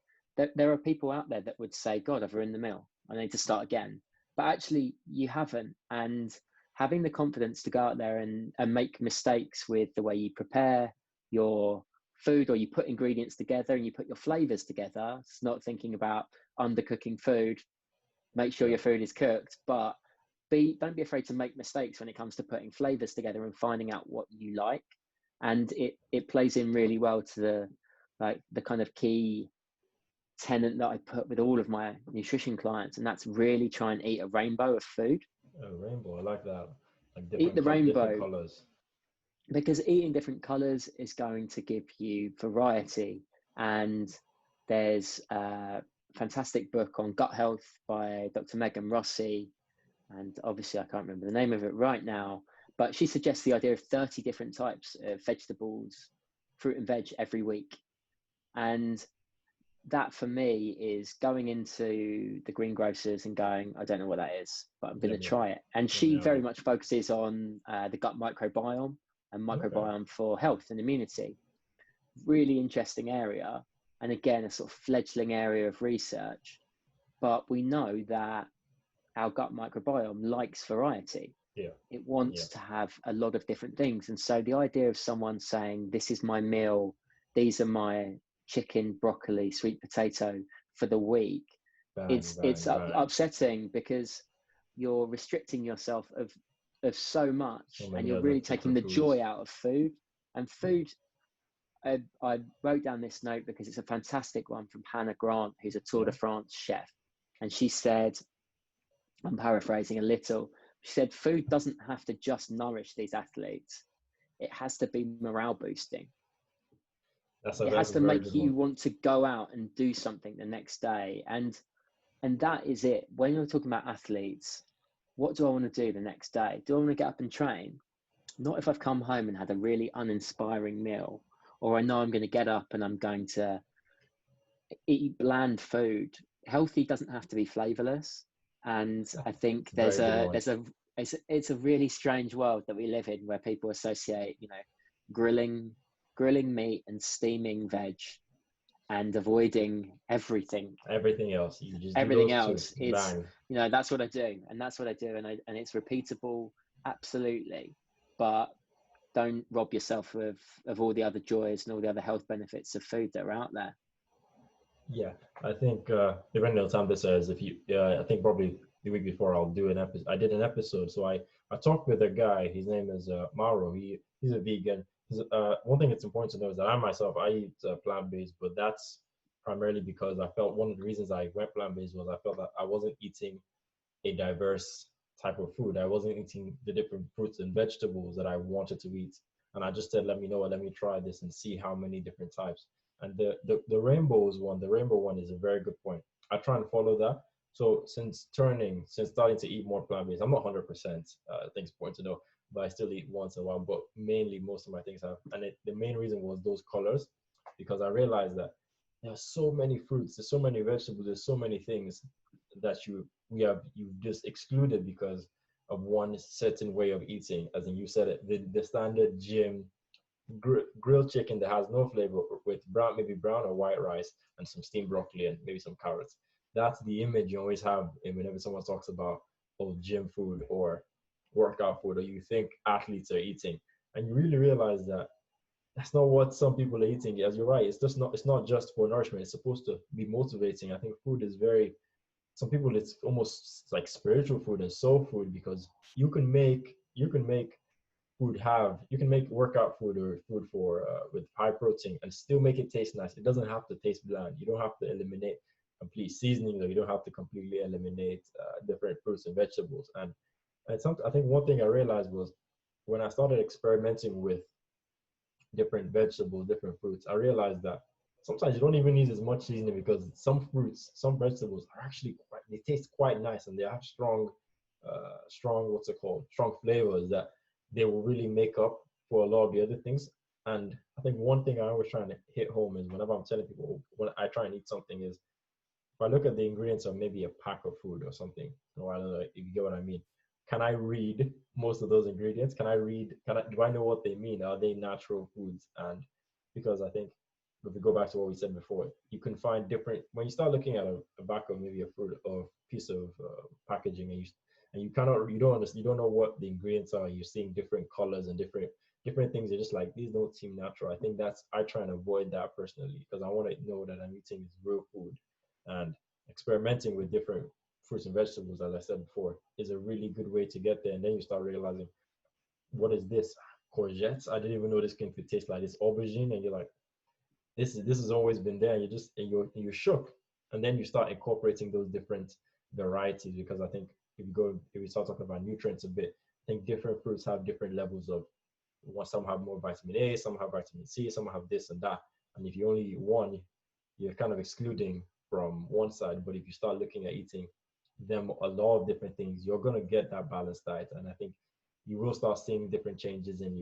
there are people out there that would say, God, I've ruined the meal. I need to start again. But actually, you haven't. And having the confidence to go out there and make mistakes with the way you prepare your food, or you put ingredients together and you put your flavors together. It's not thinking about undercooking food. Make sure your food is cooked, but don't be afraid to make mistakes when it comes to putting flavors together and finding out what you like. And it plays in really well to the kind of key tenet that I put with all of my nutrition clients, and that's really try and eat a rainbow of food. A rainbow, I like that. Like eat the rainbow, different colors. Because eating different colors is going to give you variety. And there's a fantastic book on gut health by Dr. Megan Rossi, and obviously I can't remember the name of it right now, but she suggests the idea of 30 different types of vegetables, fruit and veg every week. And that for me is going into the greengrocers and going, I don't know what that is, but I'm going to try it. And she very much focuses on the gut microbiome and Okay. microbiome for health and immunity. Really interesting area. And again, a sort of fledgling area of research. But we know that our gut microbiome likes variety. Yeah. It wants to have a lot of different things. And so the idea of someone saying, this is my meal, these are my chicken, broccoli, sweet potato for the week, Bang, it's bang, bang. upsetting, because you're restricting yourself of so much, So and many you're other really taking different the foods. joy out of food. And food, I wrote down this note because it's a fantastic one from Hannah Grant, who's a Tour Yeah. de France chef. And she said, I'm paraphrasing a little, she said, food doesn't have to just nourish these athletes. It has to be morale boosting. That's It has a to very make good you one. want to go out and do something the next day. And that is it. When you're talking about athletes, what do I want to do the next day? Do I want to get up and train? Not if I've come home and had a really uninspiring meal, or I know I'm going to get up and I'm going to eat bland food. Healthy doesn't have to be flavorless. And I think Very good one. it's a really strange world that we live in, where people associate, grilling meat and steaming veg and avoiding everything. Everything else, you just do Everything those two. else is, Bang. that's what I do, and that's what I do, and it's repeatable, absolutely. But don't rob yourself of all the other joys and all the other health benefits of food that are out there. Yeah, I think depending on the time this is, if you, I think probably the week before I'll do an episode. I did an episode, so I talked with a guy. His name is Mauro. He's a vegan. One thing that's important to know is that I myself I eat plant-based, but that's primarily because I felt one of the reasons I went plant-based was I felt that I wasn't eating a diverse type of food. I wasn't eating the different fruits and vegetables that I wanted to eat. And I just said, let me know, let me try this and see how many different types. And the rainbow one is a very good point. I try and follow that. So since starting to eat more plant-based, I'm not 100%, I think it's important to know, but I still eat once in a while, but mainly most of my things have. And the main reason was those colors, because I realized that there are so many fruits, there's so many vegetables, there's so many things that you've just excluded because of one certain way of eating. As in, you said it, the standard gym grilled chicken that has no flavor with maybe brown or white rice and some steamed broccoli and maybe some carrots. That's the image you always have whenever someone talks about gym food or workout food, or you think athletes are eating, and you really realize that that's not what some people are eating. As you're right, it's not just for nourishment. It's supposed to be motivating. I think food is very, some people it's almost like spiritual food and soul food, because you can make you can make workout food or food for with high protein and still make it taste nice. It doesn't have to taste bland. You don't have to eliminate complete seasoning, or you don't have to completely eliminate different fruits and vegetables. And I think one thing I realized was when I started experimenting with different vegetables, different fruits, I realized that sometimes you don't even need as much seasoning, because some fruits, some vegetables are actually they taste quite nice, and they have strong, what's it called, strong flavors that they will really make up for a lot of the other things. And I think one thing I always try to hit home is whenever I'm telling people when I try and eat something is if I look at the ingredients of maybe a pack of food or something, or I don't know if you get what I mean. Can I read most of those ingredients? Do I know what they mean? Are they natural foods? And because I think if we go back to what we said before, you can find different, when you start looking at a back of maybe a fruit or piece of packaging, and you cannot, you don't understand, you don't know what the ingredients are. You're seeing different colors and different things. You're just like, these don't seem natural. I think I try and avoid that personally, because I want to know that I'm eating real food. And experimenting with different fruits and vegetables, as I said before, is a really good way to get there. And then you start realizing, what is this? Courgettes? I didn't even know this thing could taste like this. Aubergine, and you're like, this has always been there. And you're shook. And then you start incorporating those different varieties, because I think if we start talking about nutrients a bit, I think different fruits have different levels of, some have more vitamin A, some have vitamin C, some have this and that. And if you only eat one, you're kind of excluding from one side. But if you start looking at eating them a lot of different things, you're going to get that balanced diet. And I think you will start seeing different changes in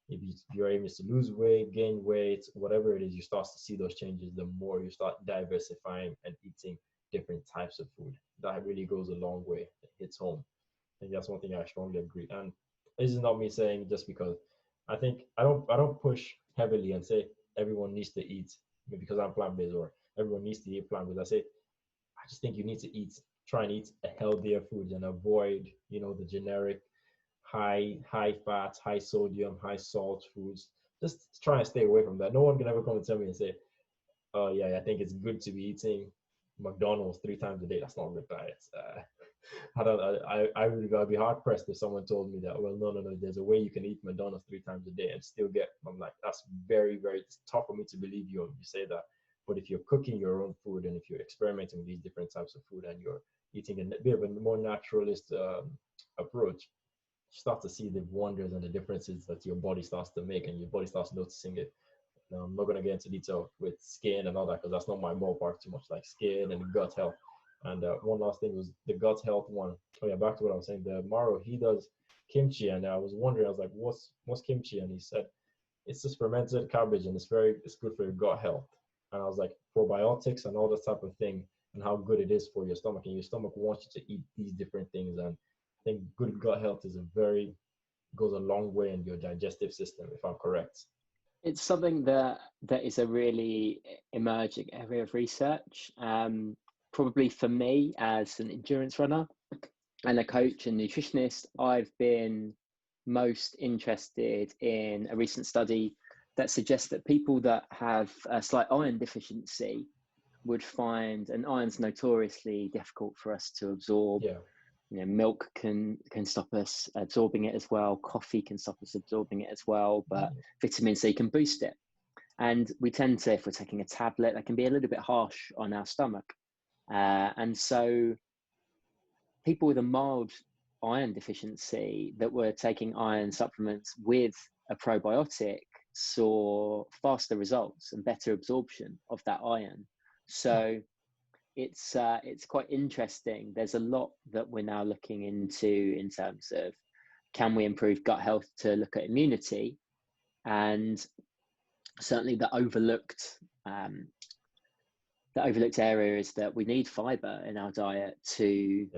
if your aim is to lose weight, gain weight, whatever it is, you start to see those changes the more you start diversifying and eating different types of food. That really goes a long way. It hits home. I think that's one thing I strongly agree. And this is not me saying just because I think I don't push heavily and say everyone needs to eat because I'm plant-based, or everyone needs to eat plant-based. I just think you need to try and eat a healthier food and avoid, the generic high fat, high sodium, high salt foods. Just try and stay away from that. No one can ever come and tell me and say, oh yeah, I think it's good to be eating McDonald's 3 times a day. That's not a good diet. I'd be hard pressed if someone told me that. Well, no. There's a way you can eat McDonald's 3 times a day and still get. I'm like, that's very, very tough for me to believe you when you say that. But if you're cooking your own food and if you're experimenting with these different types of food and you're eating a bit of a more naturalist approach, you start to see the wonders and the differences that your body starts to make, and your body starts noticing it. Now, I'm not going to get into detail with skin and all that because that's not my ballpark too much, like skin and gut health. And one last thing was the gut health one. Oh yeah, back to what I was saying. The Maro, he does kimchi, and I was wondering, I was like, what's kimchi? And he said it's just fermented cabbage, and it's good for your gut health. And I was like, probiotics and all that type of thing, and how good it is for your stomach. And your stomach wants you to eat these different things. And I think good gut health goes a long way in your digestive system, if I'm correct. It's something that is a really emerging area of research. Probably for me as an endurance runner and a coach and nutritionist, I've been most interested in a recent study that suggests that people that have a slight iron deficiency would find, and iron's notoriously difficult for us to absorb. Yeah. Milk can stop us absorbing it as well. Coffee can stop us absorbing it as well, but vitamin C can boost it. And we tend to, if we're taking a tablet, that can be a little bit harsh on our stomach. And so people with a mild iron deficiency that were taking iron supplements with a probiotic saw faster results and better absorption of that iron. So it's quite interesting. There's a lot that we're now looking into in terms of, can we improve gut health to look at immunity, and certainly the overlooked area is that we need fiber in our diet to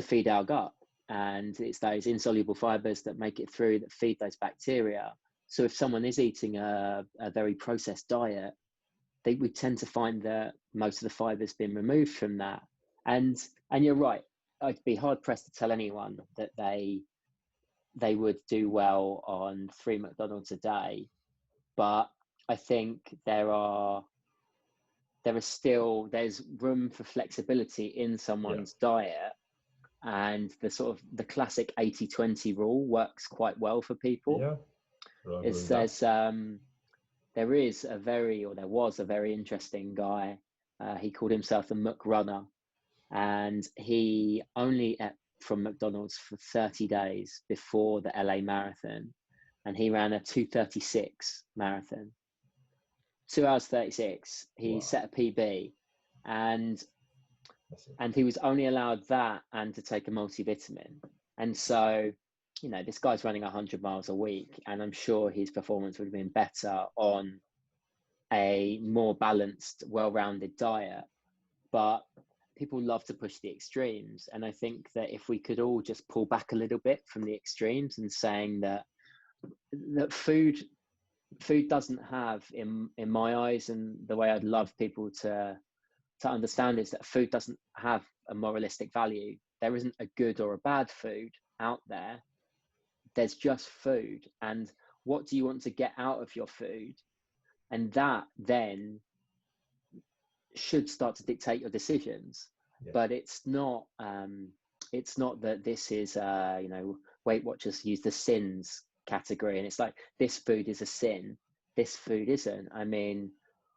feed our gut, and it's those insoluble fibers that make it through that feed those bacteria. So if someone is eating a very processed diet, we tend to find that most of the fiber's been removed from that. And you're right, I'd be hard pressed to tell anyone that they would do well on 3 McDonald's a day. But I think there's room for flexibility in someone's diet, and the classic 80-20 rule works quite well for people. There was a very interesting guy. He called himself the Mc Runner, and he only ate from McDonald's for 30 days before the LA Marathon, and he ran a 2:36 marathon. 2 hours 36. He set a PB, and he was only allowed that and to take a multivitamin. And so, this guy's running 100 miles a week, and I'm sure his performance would have been better on a more balanced, well-rounded diet. But people love to push the extremes. And I think that if we could all just pull back a little bit from the extremes and saying that food doesn't have, in my eyes, and the way I'd love people to understand is that food doesn't have a moralistic value. There isn't a good or a bad food out there. There's just food, and what do you want to get out of your food? And that then should start to dictate your decisions. But it's not that this is Weight Watchers use the sins category, and it's like, this food is a sin, this food isn't. I mean,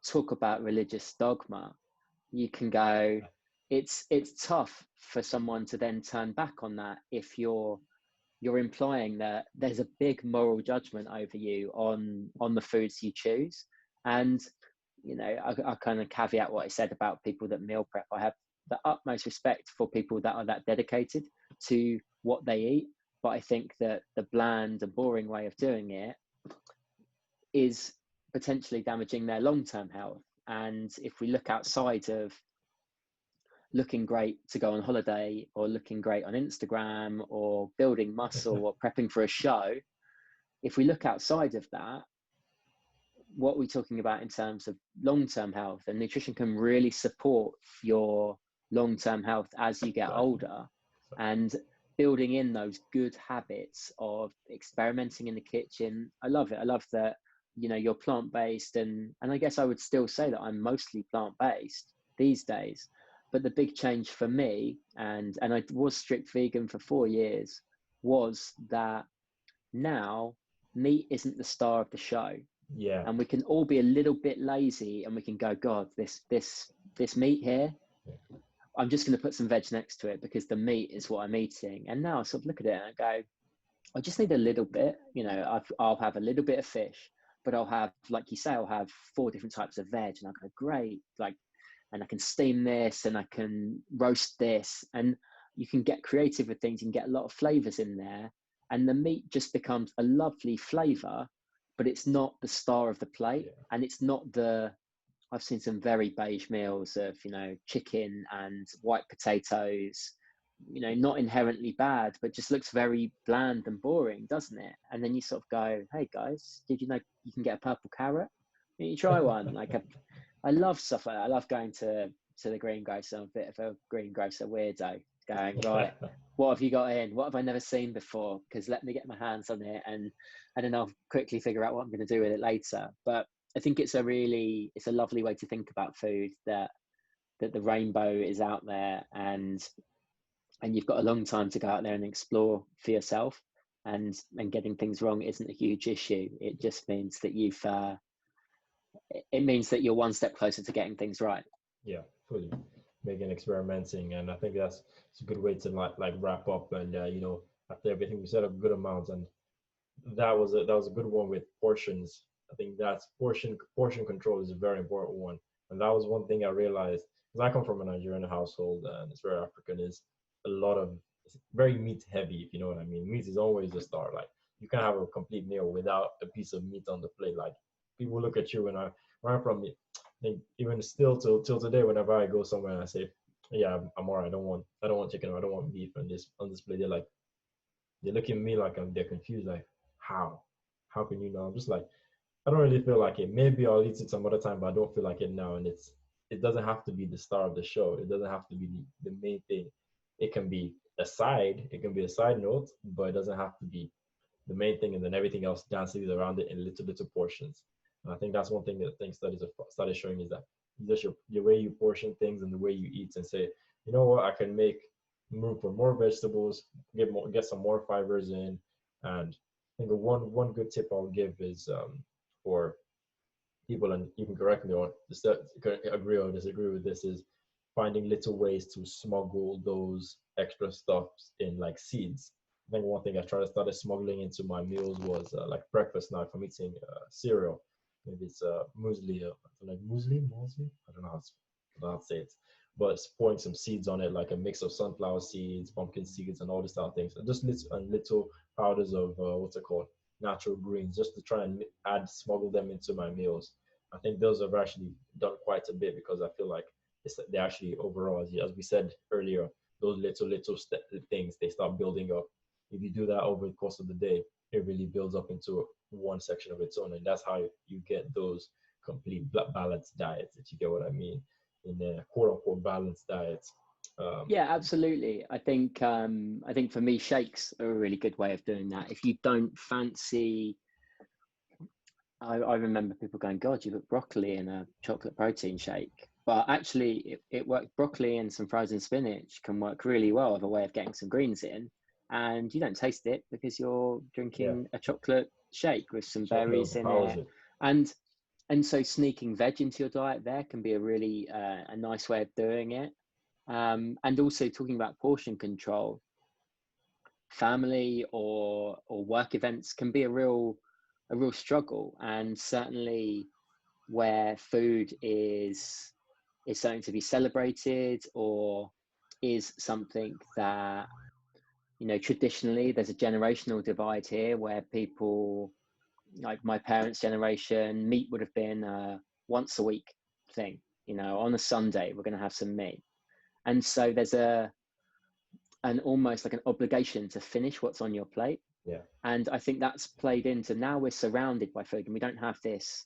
talk about religious dogma. You can go, it's tough for someone to then turn back on that if you're implying that there's a big moral judgment over you on the foods you choose. And I kind of caveat what I said about people that meal prep. I have the utmost respect for people that are that dedicated to what they eat, but I think that the bland and boring way of doing it is potentially damaging their long-term health. And if we look outside of looking great to go on holiday, or looking great on Instagram, or building muscle, or prepping for a show, if we look outside of that, what we're talking about in terms of long-term health, and nutrition can really support your long-term health as you get older, and building in those good habits of experimenting in the kitchen. I love it. I love that, you know, you're plant-based, and I guess I would still say that I'm mostly plant-based these days. But the big change for me, and I was strict vegan for 4 years, was that now meat isn't the star of the show. Yeah. And we can all be a little bit lazy, and we can go, God, this meat here, I'm just going to put some veg next to it because the meat is what I'm eating. And now I sort of look at it and I go, I just need a little bit, you know, I'll have a little bit of fish, but I'll have, like you say, I'll have 4 different types of veg, and I go, great, like, and I can steam this and I can roast this, and you can get creative with things. You can get a lot of flavors in there, and the meat just becomes a lovely flavor, but it's not the star of the plate. And it's not I've seen some very beige meals of, you know, chicken and white potatoes, you know, not inherently bad, but just looks very bland and boring, doesn't it? And then you sort of go, hey guys, did you know you can get a purple carrot? You try one. Like, I love stuff like that. I love going to the greengrocer. I'm a bit of a greengrocer weirdo, going, right, what have you got in? What have I never seen before? Because let me get my hands on it, and then I'll quickly figure out what I'm going to do with it later. But I think it's a lovely way to think about food, that the rainbow is out there, and you've got a long time to go out there and explore for yourself, and getting things wrong isn't a huge issue. It just means that it means that you're one step closer to getting things right. Yeah, fully making experimenting, and I think it's a good way to like wrap up. And you know, after everything we said, a good amount, and that was a good one with portions. I think that's portion control is a very important one, and that was one thing I realized, because I come from a Nigerian household and it's very African. Is a lot of It's very meat heavy, if you know what I mean. Meat is always the star. Like, you can have a complete meal without a piece of meat on the plate. Like, people look at you, and where I'm from, I think even still till today, whenever I go somewhere and I say, yeah, I'm alright, I don't want chicken, or I don't want beef on this plate, they're looking at me like they're confused, like, how can you know? I'm just like, I don't really feel like it. Maybe I'll eat it some other time, but I don't feel like it now. And it doesn't have to be the star of the show. It doesn't have to be the main thing. It can be a side. It can be a side note, but it doesn't have to be the main thing. And then everything else dances around it in little portions. And I think that's one thing that studies have started showing, is that just your way you portion things and the way you eat, and say, you know what, I can make room for more vegetables, get some more fibers in. And I think one good tip I'll give is, for people, and you can correct me or agree or disagree with this, is finding little ways to smuggle those extra stuffs in, like seeds. I think one thing I started smuggling into my meals was like breakfast now. If I'm eating cereal, maybe it's muesli, like muesli. I don't know how to say it, but it's pouring some seeds on it, like a mix of sunflower seeds, pumpkin seeds, and all this type of things. And just little powders of what's it called, natural greens, just to try and smuggle them into my meals. I think those have actually done quite a bit, because I feel like they actually overall, as we said earlier, those little things, they start building up. If you do that over the course of the day, it really builds up into one section of its own, and that's how you get those complete balanced diets, if you get what I mean, in a quote unquote balanced diets. Yeah, absolutely. I think for me, shakes are a really good way of doing that. If you don't fancy, I remember people going, God, you put broccoli in a chocolate protein shake. But actually, it worked. Broccoli and some frozen spinach can work really well as a way of getting some greens in. And you don't taste it because you're drinking a chocolate shake with some berries in it. And so sneaking veg into your diet there can be a really a nice way of doing it. And also, talking about portion control, family or work events can be a real struggle, and certainly where food is something to be celebrated, or is something that, you know, traditionally there's a generational divide here, where people like my parents' generation, meat would have been a once a week thing. You know, on a Sunday we're going to have some meat, and so there's an almost like an obligation to finish what's on your plate. Yeah. And I think that's played into, now we're surrounded by food and we don't have this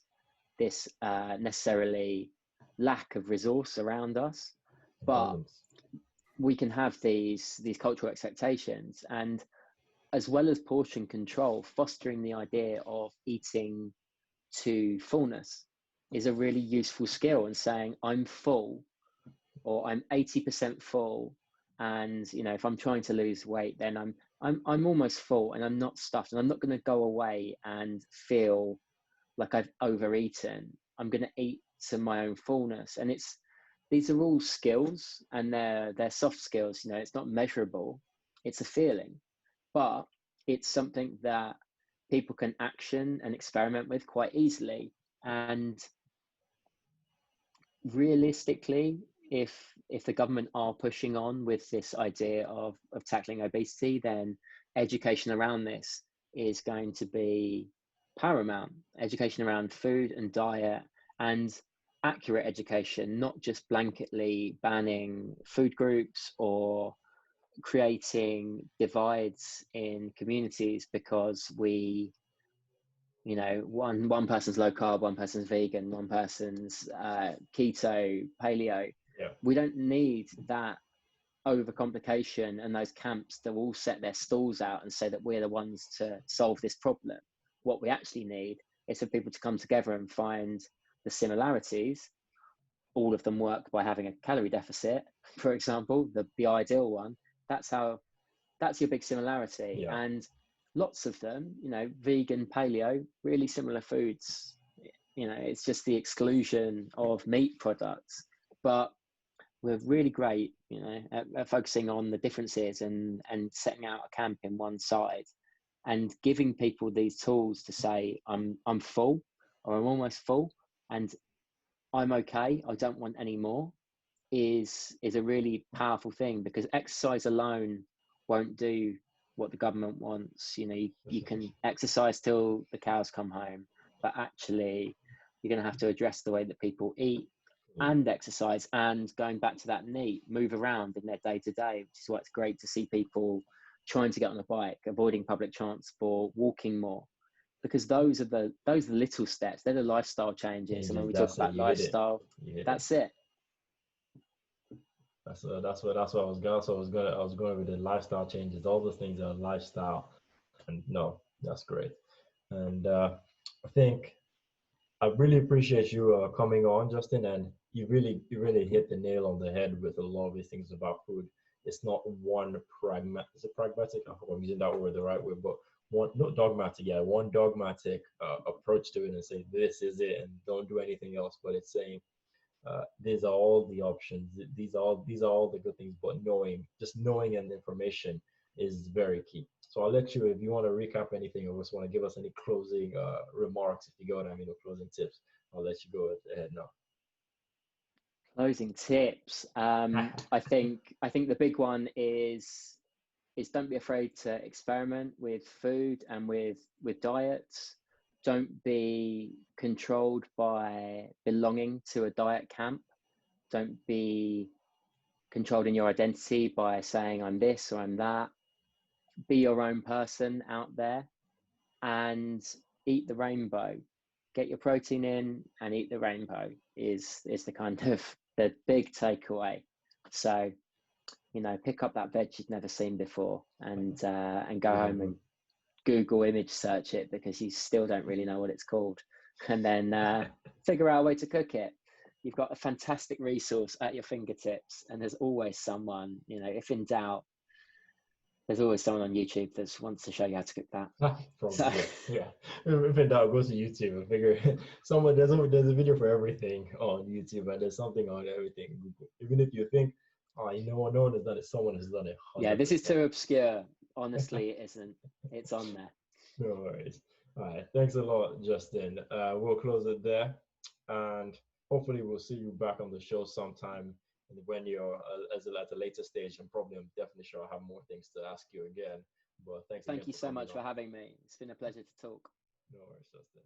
necessarily lack of resource around us, but Abundance. we can have these cultural expectations, and as well as portion control, fostering the idea of eating to fullness is a really useful skill, and saying I'm full, or I'm 80% full, and if I'm trying to lose weight, then I'm almost full and I'm not stuffed, and I'm not going to go away and feel like I've overeaten. I'm going to eat to my own fullness. And these are all skills, and they're soft skills. It's not measurable, it's a feeling, but it's something that people can action and experiment with quite easily. And realistically, if the government are pushing on with this idea of tackling obesity, then education around this is going to be paramount. Education around food and diet, and accurate education, not just blanketly banning food groups or creating divides in communities because one person's low carb, one person's vegan, one person's keto, paleo. Yeah. We don't need that overcomplication and those camps that will all set their stalls out and say that we're the ones to solve this problem. What we actually need is for people to come together and find the similarities. All of them work by having a calorie deficit, for example, the ideal one. That's your big similarity. Yeah. And lots of them, vegan, paleo, really similar foods. It's just the exclusion of meat products. But we're really great, at focusing on the differences and setting out a camp in one side and giving people these tools to say, I'm full, or I'm almost full, and I'm okay, I don't want any more, is a really powerful thing, because exercise alone won't do what the government wants. You can exercise till the cows come home, but actually you're going to have to address the way that people eat and exercise, and going back to that NEAT, move around in their day to day, which is why it's great to see people trying to get on a bike, avoiding public transport, walking more, because those are the little steps. They're the lifestyle changes. And when we talk about lifestyle, that's it. That's what I was going. So I was going with the lifestyle changes. All those things are lifestyle, and no, that's great. And I think I really appreciate you coming on, Justin. And you really hit the nail on the head with a lot of these things about food. It's not one pragmatic. Is it pragmatic? I hope I'm using that word the right way, but one not dogmatic. Yeah, one dogmatic approach to it, and say this is it, and don't do anything else. But it's saying these are all the options. These are all the good things. But just knowing and information is very key. So I'll let you, if you want to recap anything or just want to give us any closing remarks, if you go, or closing tips, I'll let you go ahead now. Closing tips. I think the big one is don't be afraid to experiment with food and with diets. Don't be controlled by belonging to a diet camp. Don't be controlled in your identity by saying I'm this or I'm that. Be your own person out there and eat the rainbow. Get your protein in and eat the rainbow is the kind of the big takeaway. So, pick up that veg you've never seen before, and go home and Google image search it, because you still don't really know what it's called, and then figure out a way to cook it. You've got a fantastic resource at your fingertips, and there's always someone, if in doubt, there's always someone on YouTube that wants to show you how to cook that. Probably, yeah. If in doubt, go to YouTube and figure there's a video for everything on YouTube, and there's something on everything. Even if you think, oh, no one has done it, someone has done it. 100%. Yeah, this is too obscure. Honestly, it isn't. It's on there. No worries. All right. Thanks a lot, Justin. We'll close it there, and hopefully we'll see you back on the show sometime when you're at a later stage. I'm definitely sure I'll have more things to ask you again. But thank you so much for having me. It's been a pleasure to talk. No worries, Justin.